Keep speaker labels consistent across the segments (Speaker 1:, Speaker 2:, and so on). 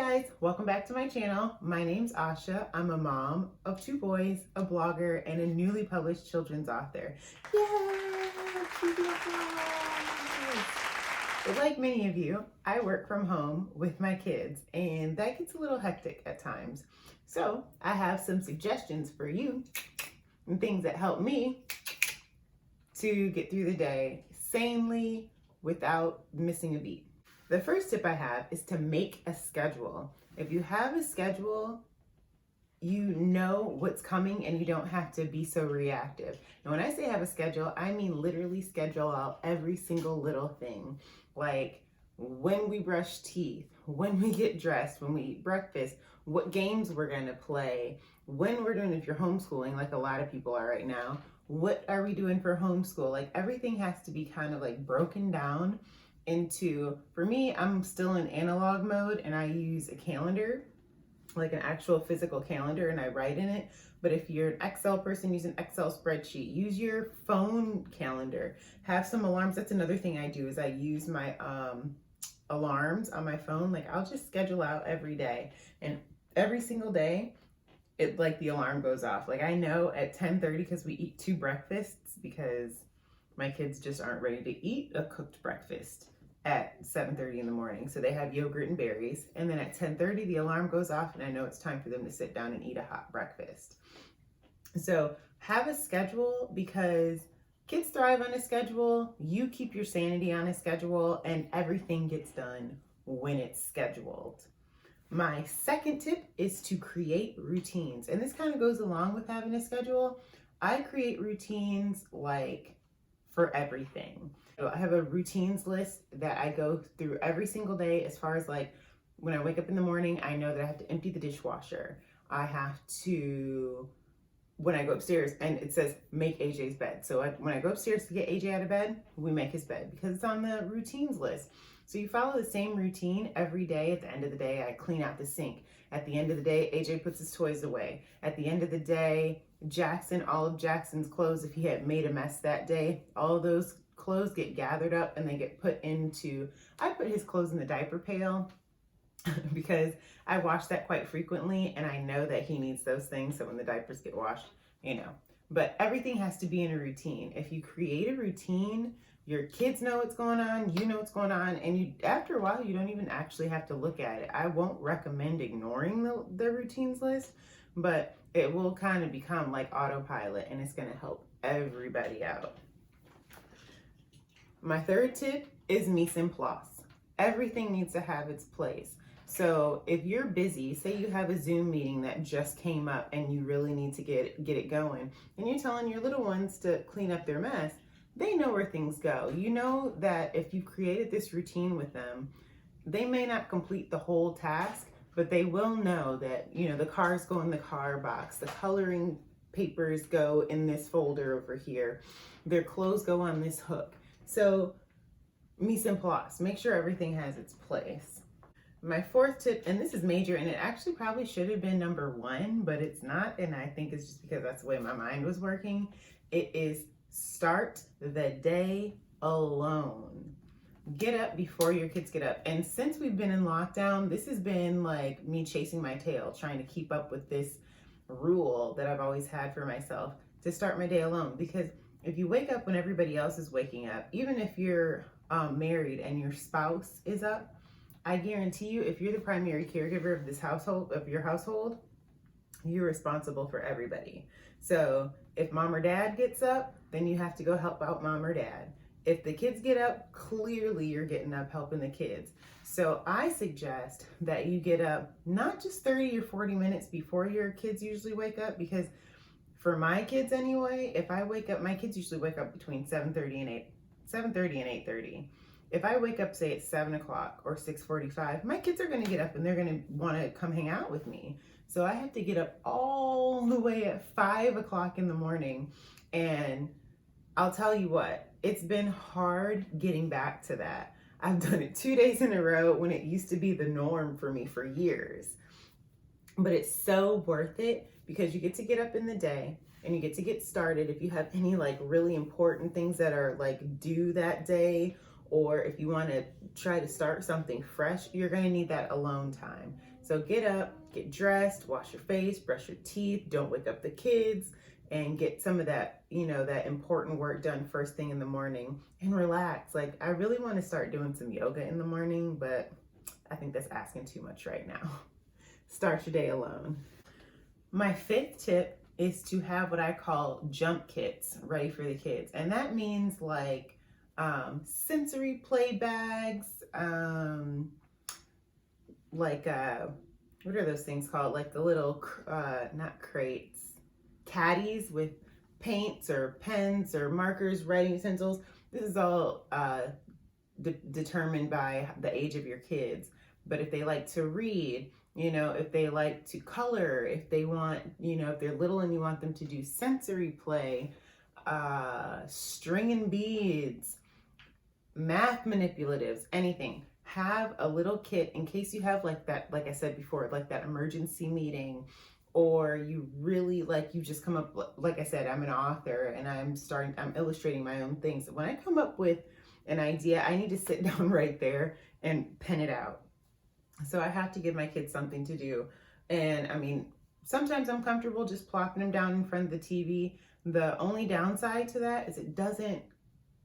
Speaker 1: guys, welcome back to my channel. My name's Asha. I'm a mom of 2 boys, a blogger, and a newly published children's author. Yay! But like many of you, I work from home with my kids, and that gets a little hectic at times. So I have some suggestions for you and things that help me to get through the day sanely without missing a beat. The first tip I have is to make a schedule. If you have a schedule, you know what's coming and you don't have to be so reactive. And when I say have a schedule, I mean literally schedule out every single little thing. Like when we brush teeth, when we get dressed, when we eat breakfast, what games we're gonna play, when we're doing, if you're homeschooling, like a lot of people are right now, what are we doing for homeschool? Like everything has to be kind of like broken down into, for me, I'm still in analog mode and I use a calendar, like an actual physical calendar, and I write in it. But if you're an Excel person, use an Excel spreadsheet. Use your phone calendar. Have some alarms. That's another thing I do is I use my alarms on my phone. Like I'll just schedule out every day, and every single day it like the alarm goes off. Like I know at 10:30 because we eat 2 breakfasts because my kids just aren't ready to eat a cooked breakfast at 7:30 in the morning. So they have yogurt and berries. And then at 10:30, the alarm goes off and I know it's time for them to sit down and eat a hot breakfast. So have a schedule because kids thrive on a schedule. You keep your sanity on a schedule and everything gets done when it's scheduled. My second tip is to create routines. And this kind of goes along with having a schedule. I create routines like for everything. So I have a routines list that I go through every single day. As far as like when I wake up in the morning, I know that I have to empty the dishwasher. I have to, when I go upstairs, and it says make AJ's bed. So when I go upstairs to get AJ out of bed, we make his bed because it's on the routines list. So you follow the same routine every day. At the end of the day, I clean out the sink. At the end of the day, AJ puts his toys away. At the end of the day, Jackson, all of Jackson's clothes, if he had made a mess that day, all of those clothes get gathered up and they get put into, I put his clothes in the diaper pail because I wash that quite frequently and I know that he needs those things. So when the diapers get washed, you know, but everything has to be in a routine. If you create a routine, your kids know what's going on, you know what's going on, and you, after a while, you don't even actually have to look at it. I won't recommend ignoring the routines list, but it will kind of become like autopilot and it's going to help everybody out. My third tip is mise en place. Everything needs to have its place. So if you're busy, say you have a Zoom meeting that just came up and you really need to get it going, and you're telling your little ones to clean up their mess, they know where things go. You know that if you've created this routine with them, they may not complete the whole task, but they will know that, you know, the cars go in the car box, the coloring papers go in this folder over here, their clothes go on this hook. So mise en place, make sure everything has its place. My fourth tip, and this is major, and it actually probably should have been number 1, but it's not, and I think it's just because that's the way my mind was working. It is start the day alone. Get up before your kids get up. And since we've been in lockdown, this has been like me chasing my tail, trying to keep up with this rule that I've always had for myself to start my day alone. Because if you wake up when everybody else is waking up, even if you're married and your spouse is up, I guarantee you, if you're the primary caregiver of this household, of your household, you're responsible for everybody. So if mom or dad gets up, then you have to go help out mom or dad. If the kids get up, clearly you're getting up helping the kids. So I suggest that you get up not just 30 or 40 minutes before your kids usually wake up, because for my kids anyway, if I wake up, my kids usually wake up between 7:30 and 8:30. If I wake up, say at 7 o'clock or 6:45, my kids are gonna get up and they're gonna wanna come hang out with me. So I have to get up all the way at 5 o'clock in the morning. And I'll tell you what, it's been hard getting back to that. I've done it 2 days in a row when it used to be the norm for me for years. But it's so worth it because you get to get up in the day and you get to get started. If you have any like really important things that are like due that day, or if you want to try to start something fresh, you're going to need that alone time. So get up, get dressed, wash your face, brush your teeth, don't wake up the kids, and get some of that, that important work done first thing in the morning and relax. Like, I really want to start doing some yoga in the morning, but I think that's asking too much right now. Start your day alone. My 5th tip is to have what I call jump kits ready for the kids. And that means like sensory play bags, what are those things called? Like the little, not crates, caddies with paints or pens or markers, writing utensils. This is all determined by the age of your kids. But if they like to read, if they like to color, if they want, if they're little and you want them to do sensory play, string and beads, math manipulatives, anything. Have a little kit in case you have like that, like I said before, like that emergency meeting, or you really you just come up, like I said, I'm an author and I'm illustrating my own things. When I come up with an idea, I need to sit down right there and pen it out. So I have to give my kids something to do. And I mean, sometimes I'm comfortable just plopping them down in front of the TV. The only downside to that is it doesn't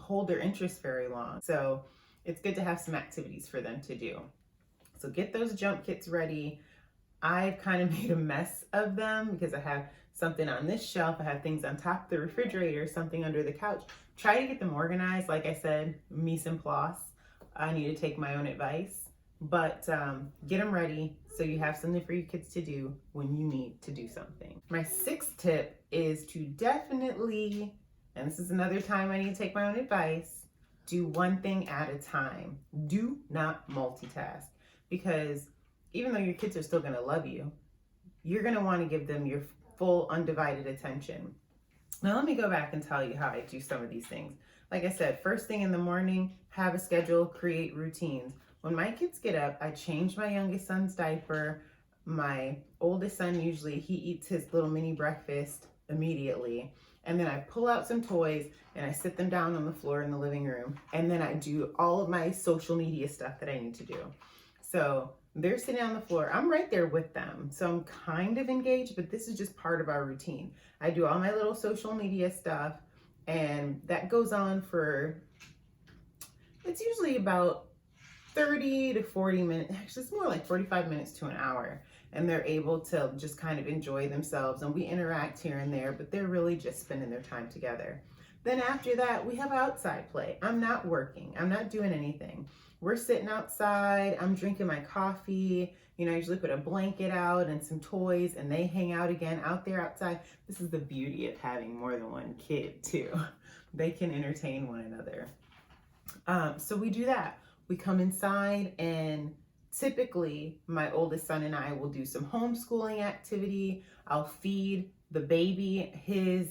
Speaker 1: hold their interest very long. So it's good to have some activities for them to do. So get those jump kits ready. I've kind of made a mess of them because I have something on this shelf. I have things on top of the refrigerator, something under the couch. Try to get them organized. Like I said, mise en place. I need to take my own advice, but get them ready so you have something for your kids to do when you need to do something. My 6th tip is to definitely, and this is another time I need to take my own advice, do one thing at a time. Do not multitask, because even though your kids are still going to love you, you're going to want to give them your full undivided attention. Now let me go back and tell you how I do some of these things. Like I said, first thing in the morning, have a schedule, create routines. When my kids get up, I change my youngest son's diaper. My oldest son, usually he eats his little mini breakfast immediately. And then I pull out some toys and I sit them down on the floor in the living room. And then I do all of my social media stuff that I need to do. So they're sitting on the floor. I'm right there with them. So I'm kind of engaged, but this is just part of our routine. I do all my little social media stuff, and that goes on for, it's usually about 30 to 40 minutes. Actually, it's more like 45 minutes to an hour. And they're able to just kind of enjoy themselves, and we interact here and there, but they're really just spending their time together. Then after that, we have outside play. I'm not working. I'm not doing anything. We're sitting outside. I'm drinking my coffee. I usually put a blanket out and some toys, and they hang out again out there outside. This is the beauty of having more than one kid too. They can entertain one another. So we do that. We come inside, and typically my oldest son and I will do some homeschooling activity. I'll feed the baby his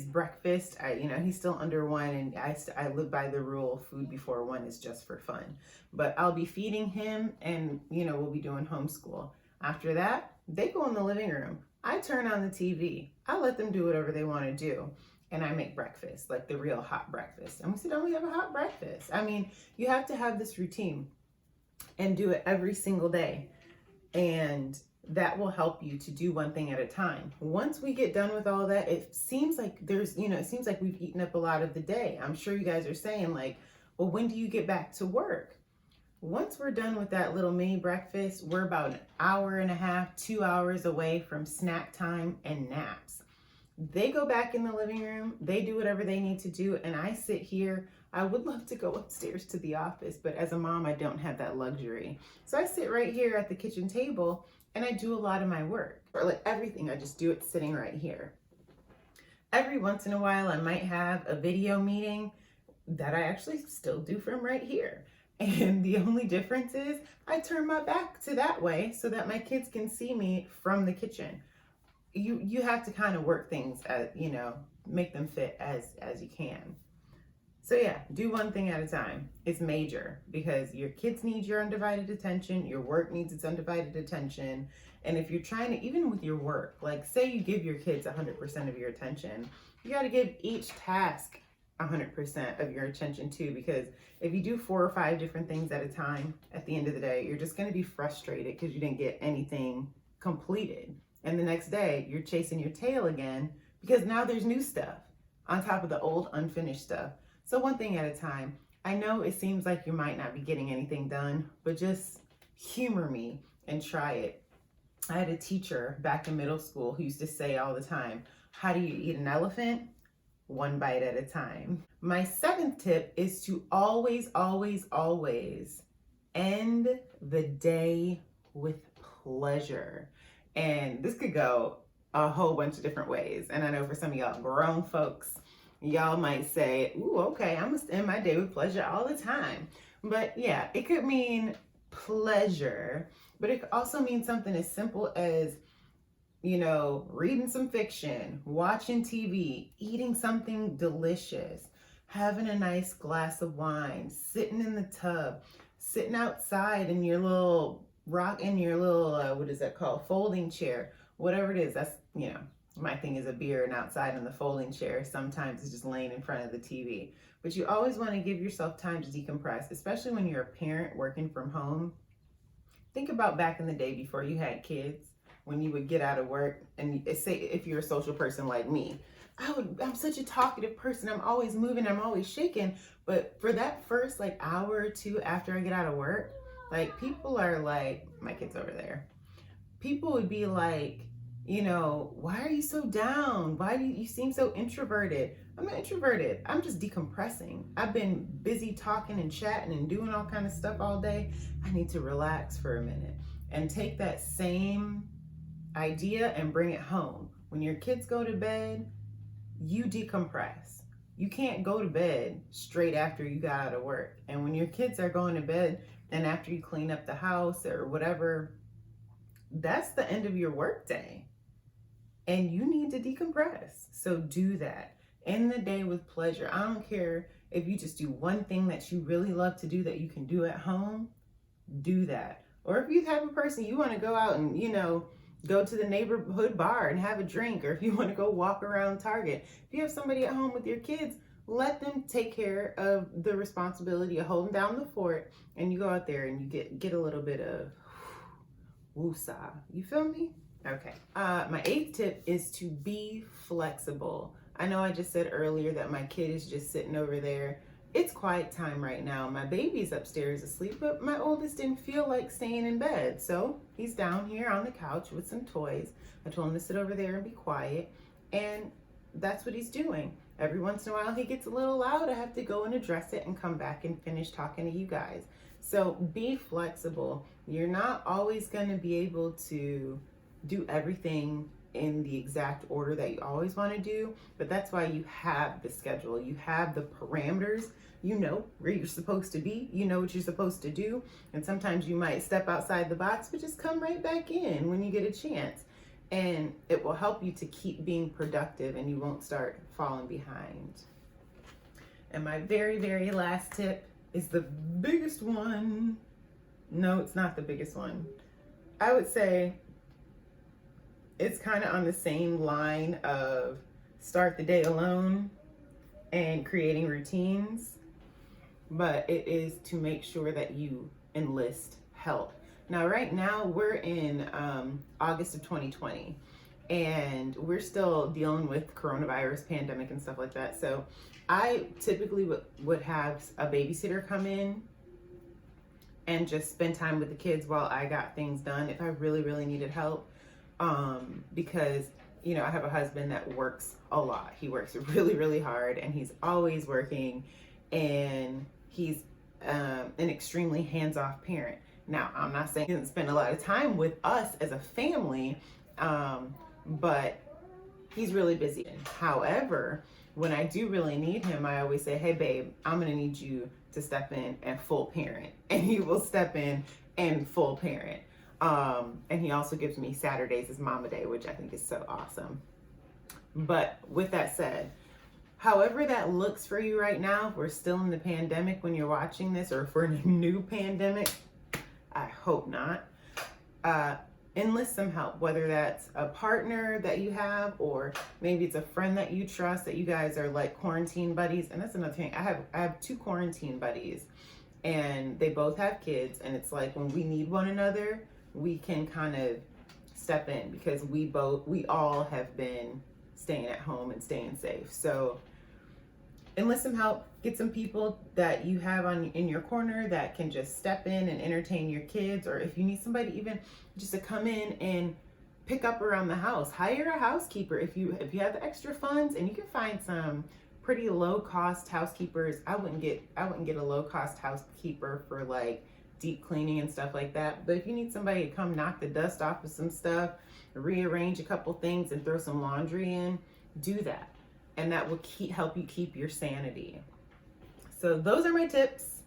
Speaker 1: breakfast. He's still under 1, and I live by the rule, food before 1 is just for fun. But I'll be feeding him, and we'll be doing homeschool. After that, they go in the living room. I turn on the TV. I let them do whatever they want to do. And I make breakfast, like the real hot breakfast. And we sit down, we have a hot breakfast. I mean, you have to have this routine and do it every single day. And that will help you to do one thing at a time. Once we get done with all that, it seems like it seems like we've eaten up a lot of the day. I'm sure you guys are saying like, well, when do you get back to work? Once we're done with that little mini breakfast, we're about an hour and a half, 2 hours away from snack time and naps. They go back in the living room, they do whatever they need to do, and I sit here. I would love to go upstairs to the office, but as a mom, I don't have that luxury. So I sit right here at the kitchen table, and I do a lot of my work. Or like everything, I just do it sitting right here. Every once in a while, I might have a video meeting that I actually still do from right here. And the only difference is I turn my back to that way so that my kids can see me from the kitchen. You have to kind of work things at, make them fit as you can. So yeah, do one thing at a time. It's major because your kids need your undivided attention, your work needs its undivided attention. And if you're trying to, even with your work, like say you give your kids 100% of your attention, you got to give each task 100% of your attention to, because if you do 4 or 5 different things at a time, at the end of the day, you're just going to be frustrated because you didn't get anything completed. And the next day, you're chasing your tail again because now there's new stuff on top of the old unfinished stuff. So one thing at a time. I know it seems like you might not be getting anything done, but just humor me and try it. I had a teacher back in middle school who used to say all the time, how do you eat an elephant? One bite at a time. My 7th tip is to always, always, always end the day with pleasure. And this could go a whole bunch of different ways. And I know for some of y'all grown folks, y'all might say, ooh, okay, I'm gonna end my day with pleasure all the time. But yeah, it could mean pleasure, but it could also mean something as simple as, you know, reading some fiction, watching TV, eating something delicious, having a nice glass of wine, sitting in the tub, sitting outside in your little what is that called? Folding chair, whatever it is. That's, you know, my thing is a beer and outside in the folding chair. Sometimes it's just laying in front of the TV. But you always want to give yourself time to decompress, especially when you're a parent working from home. Think about back in the day before you had kids, when you would get out of work, and say if you're a social person like me, I'm such a talkative person. I'm always moving, I'm always shaking. But for that first like hour or two after I get out of work, like people are like, my kid's over there. People would be like, you know, why are you so down? Why do you seem so introverted? I'm not introverted. I'm just decompressing. I've been busy talking and chatting and doing all kind of stuff all day. I need to relax for a minute and take that same idea and bring it home. When your kids go to bed, you decompress. You can't go to bed straight after you got out of work. And when your kids are going to bed and after you clean up the house or whatever, that's the end of your work day. And you need to decompress. So do that. End the day with pleasure. I don't care if you just do one thing that you really love to do that you can do at home, do that. Or if you have a person you want to go out and, you know, go to the neighborhood bar and have a drink, or if you want to go walk around Target. If you have somebody at home with your kids, let them take care of the responsibility of holding down the fort, and you go out there and you get a little bit of woosah. You feel me? Okay. My 8th tip is to be flexible. I know I just said earlier that my kid is just sitting over there. It's quiet time right now. My baby's upstairs asleep, but my oldest didn't feel like staying in bed. So he's down here on the couch with some toys. I told him to sit over there and be quiet. And that's what he's doing. Every once in a while he gets a little loud. I have to go and address it and come back and finish talking to you guys. So be flexible. You're not always going to be able to do everything in the exact order that you always want to do, but that's why you have the schedule. You have the parameters. You know where you're supposed to be. You know what you're supposed to do. And sometimes you might step outside the box, but just come right back in when you get a chance. And it will help you to keep being productive, and you won't start falling behind. And my very, very last tip is the biggest one. No, it's not the biggest one. I would say it's kind of on the same line of start the day alone and creating routines, but it is to make sure that you enlist help. Now, right now we're in August of 2020, and we're still dealing with coronavirus pandemic and stuff like that. So I typically would have a babysitter come in and just spend time with the kids while I got things done if I really, really needed help. Because, you know, I have a husband that works a lot. He works really, really hard, and he's always working, and he's an extremely hands-off parent. Now, I'm not saying he doesn't spend a lot of time with us as a family, but he's really busy. However, when I do really need him, I always say, hey, babe, I'm going to need you to step in and full parent. And he will step in and full parent. And he also gives me Saturdays as Mama Day, which I think is so awesome. But with that said, however that looks for you right now, if we're still in the pandemic when you're watching this, or if we're in a new pandemic, I hope not. enlist some help, whether that's a partner that you have, or maybe it's a friend that you trust, that you guys are like quarantine buddies. And that's another thing. I have 2 quarantine buddies, and they both have kids, and it's like when we need one another, we can kind of step in, because we all have been staying at home and staying safe. So enlist some help, get some people that you have in your corner that can just step in and entertain your kids, or if you need somebody even just to come in and pick up around the house, hire a housekeeper if you have the extra funds, and you can find some pretty low cost housekeepers. I wouldn't get a low cost housekeeper for like deep cleaning and stuff like that, but if you need somebody to come knock the dust off of some stuff, rearrange a couple things, and throw some laundry in, do that. And that will help you keep your sanity. So those are my tips.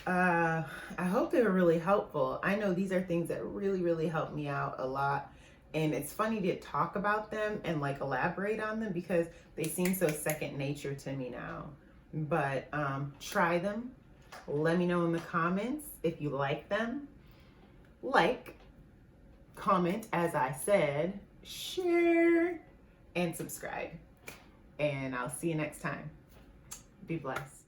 Speaker 1: I hope they were really helpful. I know these are things that really, really help me out a lot. And it's funny to talk about them and like elaborate on them, because they seem so second nature to me now. But try them. Let me know in the comments if you like them. Like, comment, as I said, share, and subscribe. And I'll see you next time. Be blessed.